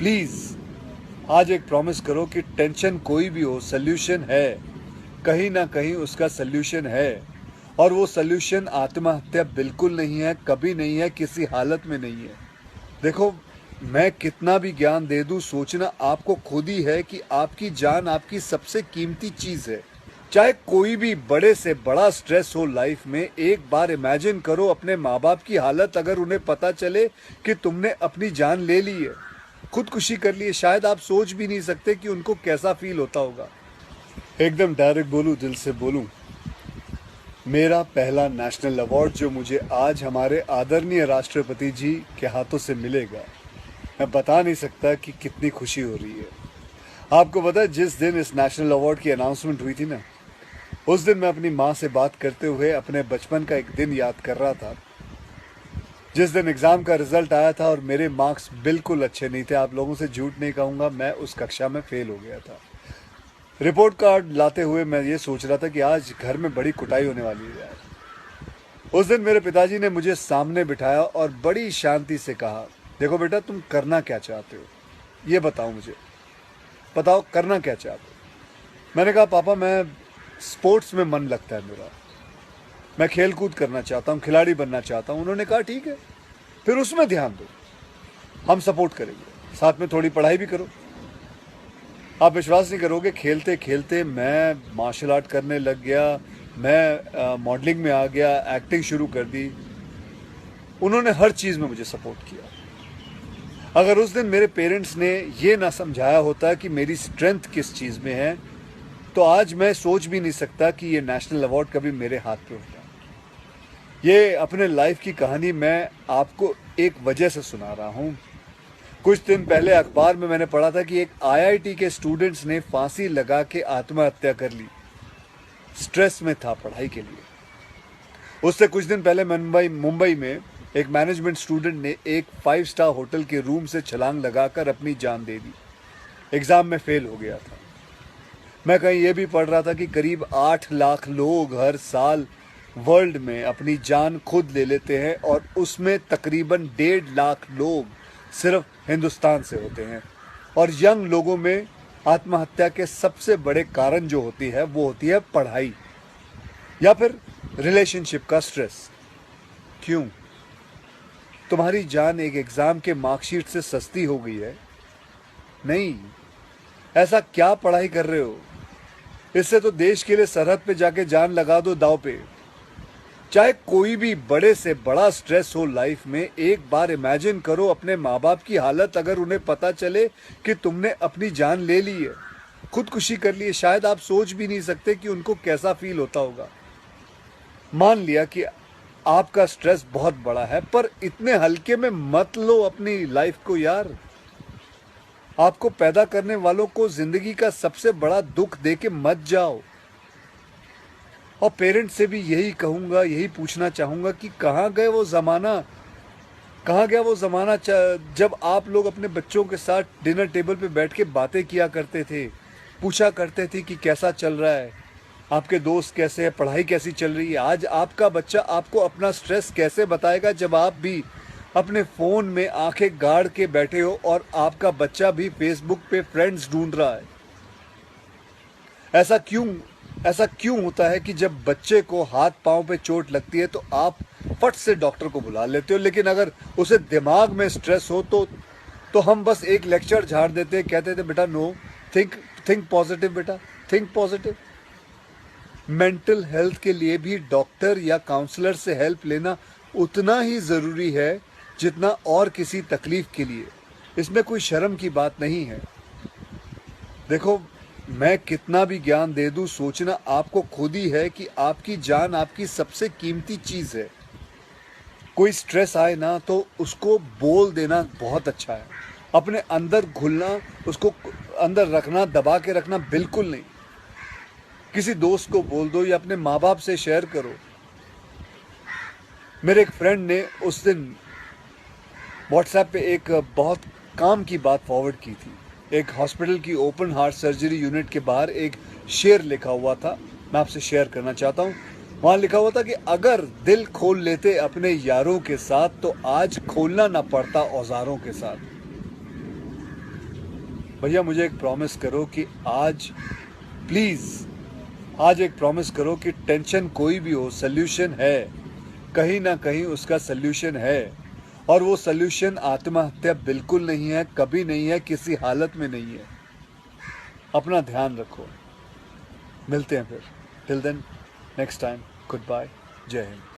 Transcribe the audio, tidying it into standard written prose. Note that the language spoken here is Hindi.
प्लीज आज एक प्रॉमिस करो कि टेंशन कोई भी हो, सोल्यूशन है, कहीं ना कहीं उसका सोल्यूशन है। और वो सोल्यूशन आत्महत्या बिल्कुल नहीं है, कभी नहीं है, किसी हालत में नहीं है। देखो, मैं कितना भी ज्ञान दे दूं, सोचना आपको खुद ही है कि आपकी जान आपकी सबसे कीमती चीज है। चाहे कोई भी बड़े से बड़ा स्ट्रेस हो लाइफ में, एक बार इमेजिन करो अपने माँ बाप की हालत अगर उन्हें पता चले कि तुमने अपनी जान ले ली है, खुदकुशी कर ली है। शायद आप सोच भी नहीं सकते कि उनको कैसा फील होता होगा। एकदम डायरेक्ट बोलूं, दिल से बोलूं, मेरा पहला नेशनल अवार्ड जो मुझे आज हमारे आदरणीय राष्ट्रपति जी के हाथों से मिलेगा, मैं बता नहीं सकता कि कितनी खुशी हो रही है। आपको पता है, जिस दिन इस नेशनल अवार्ड की अनाउंसमेंट हुई थी ना, उस दिन मैं अपनी माँ से बात करते हुए अपने बचपन का एक दिन याद कर रहा था, जिस दिन एग्ज़ाम का रिजल्ट आया था और मेरे मार्क्स बिल्कुल अच्छे नहीं थे। आप लोगों से झूठ नहीं कहूँगा, मैं उस कक्षा में फेल हो गया था। रिपोर्ट कार्ड लाते हुए मैं ये सोच रहा था कि आज घर में बड़ी कुटाई होने वाली है यार। उस दिन मेरे पिताजी ने मुझे सामने बिठाया और बड़ी शांति से कहा, देखो बेटा, तुम करना क्या चाहते हो, ये बताओ मुझे, बताओ करना क्या चाहते हो। मैंने कहा, पापा मैं स्पोर्ट्स में मन लगता है मेरा, मैं खेल कूद करना चाहता हूँ, खिलाड़ी बनना चाहता हूँ। उन्होंने कहा, ठीक है, फिर उसमें ध्यान दो, हम सपोर्ट करेंगे, साथ में थोड़ी पढ़ाई भी करो। आप विश्वास नहीं करोगे, खेलते खेलते मैं मार्शल आर्ट करने लग गया, मैं मॉडलिंग में आ गया, एक्टिंग शुरू कर दी। उन्होंने हर चीज़ में मुझे सपोर्ट किया। अगर उस दिन मेरे पेरेंट्स ने ये ना समझाया होता कि मेरी स्ट्रेंथ किस चीज़ में है, तो आज मैं सोच भी नहीं सकता कि ये नेशनल अवार्ड कभी मेरे हाथ पे होता। ये अपने लाइफ की कहानी मैं आपको एक वजह से सुना रहा हूँ। कुछ दिन पहले अखबार में मैंने पढ़ा था कि एक आईआईटी के स्टूडेंट्स ने फांसी लगा के आत्महत्या कर ली, स्ट्रेस में था पढ़ाई के लिए। उससे कुछ दिन पहले मुंबई में एक मैनेजमेंट स्टूडेंट ने एक 5 स्टार होटल के रूम से छलांग लगाकर अपनी जान दे दी, एग्जाम में फेल हो गया था। मैं कहीं ये भी पढ़ रहा था कि करीब 8 लाख लोग हर साल वर्ल्ड में अपनी जान खुद ले लेते हैं और उसमें तकरीबन 1.5 लाख लोग सिर्फ हिंदुस्तान से होते हैं। और यंग लोगों में आत्महत्या के सबसे बड़े कारण जो होती है वो होती है पढ़ाई या फिर रिलेशनशिप का स्ट्रेस। क्यों? तुम्हारी जान एक एग्जाम के मार्कशीट से सस्ती हो गई है? नहीं। ऐसा क्या पढ़ाई कर रहे हो? इससे तो देश के लिए सरहद पे जाके जान लगा दो दांव पे। चाहे कोई भी बड़े से बड़ा स्ट्रेस हो लाइफ में, एक बार इमेजिन करो अपने माँ बाप की हालत अगर उन्हें पता चले कि तुमने अपनी जान ले ली है, खुदकुशी कर ली है। शायद आप सोच भी नहीं सकते कि उनको कैसा फील होता होगा। मान लिया कि आपका स्ट्रेस बहुत बड़ा है, पर इतने हल्के में मत लो अपनी लाइफ को यार। आपको पैदा करने वालों को जिंदगी का सबसे बड़ा दुख दे के मत जाओ। और पेरेंट्स से भी यही कहूंगा, यही पूछना चाहूंगा कि कहाँ गए वो ज़माना, कहाँ गया वो ज़माना जब आप लोग अपने बच्चों के साथ डिनर टेबल पे बैठ के बातें किया करते थे, पूछा करते थे कि कैसा चल रहा है, आपके दोस्त कैसे हैं, पढ़ाई कैसी चल रही है। आज आपका बच्चा आपको अपना स्ट्रेस कैसे बताएगा जब आप भी अपने फ़ोन में आंखें गाड़ के बैठे हो और आपका बच्चा भी फेसबुक पे फ्रेंड्स ढूंढ रहा है। ऐसा क्यों होता है कि जब बच्चे को हाथ पांव पे चोट लगती है तो आप फट से डॉक्टर को बुला लेते हो, लेकिन अगर उसे दिमाग में स्ट्रेस हो तो हम बस एक लेक्चर झाड़ देते हैं, कहते थे बेटा नो, थिंक पॉजिटिव बेटा, थिंक पॉजिटिव। मेंटल हेल्थ के लिए भी डॉक्टर या काउंसलर से हेल्प लेना उतना ही ज़रूरी है जितना और किसी तकलीफ के लिए। इसमें कोई शर्म की बात नहीं है। देखो, मैं कितना भी ज्ञान दे दूं, सोचना आपको खुद ही है कि आपकी जान आपकी सबसे कीमती चीज़ है। कोई स्ट्रेस आए ना तो उसको बोल देना बहुत अच्छा है। अपने अंदर घुलना, उसको अंदर रखना, दबा के रखना बिल्कुल नहीं। किसी दोस्त को बोल दो या अपने माँ बाप से शेयर करो। मेरे एक फ्रेंड ने उस दिन व्हाट्सएप पे एक बहुत काम की बात फॉरवर्ड की थी। एक हॉस्पिटल की ओपन हार्ट सर्जरी यूनिट के बाहर एक शेर लिखा हुआ था, मैं आपसे शेयर करना चाहता हूँ। वहाँ लिखा हुआ था कि अगर दिल खोल लेते अपने यारों के साथ तो आज खोलना ना पड़ता औजारों के साथ। भैया मुझे एक प्रॉमिस करो कि आज प्लीज़ आज एक प्रॉमिस करो कि टेंशन कोई भी हो, सल्यूशन है, कहीं ना कहीं उसका सल्यूशन है, और वो सल्यूशन आत्महत्या बिल्कुल नहीं है, कभी नहीं है, किसी हालत में नहीं है। अपना ध्यान रखो, मिलते हैं फिर। Till then, next time, good bye, जय हिंद।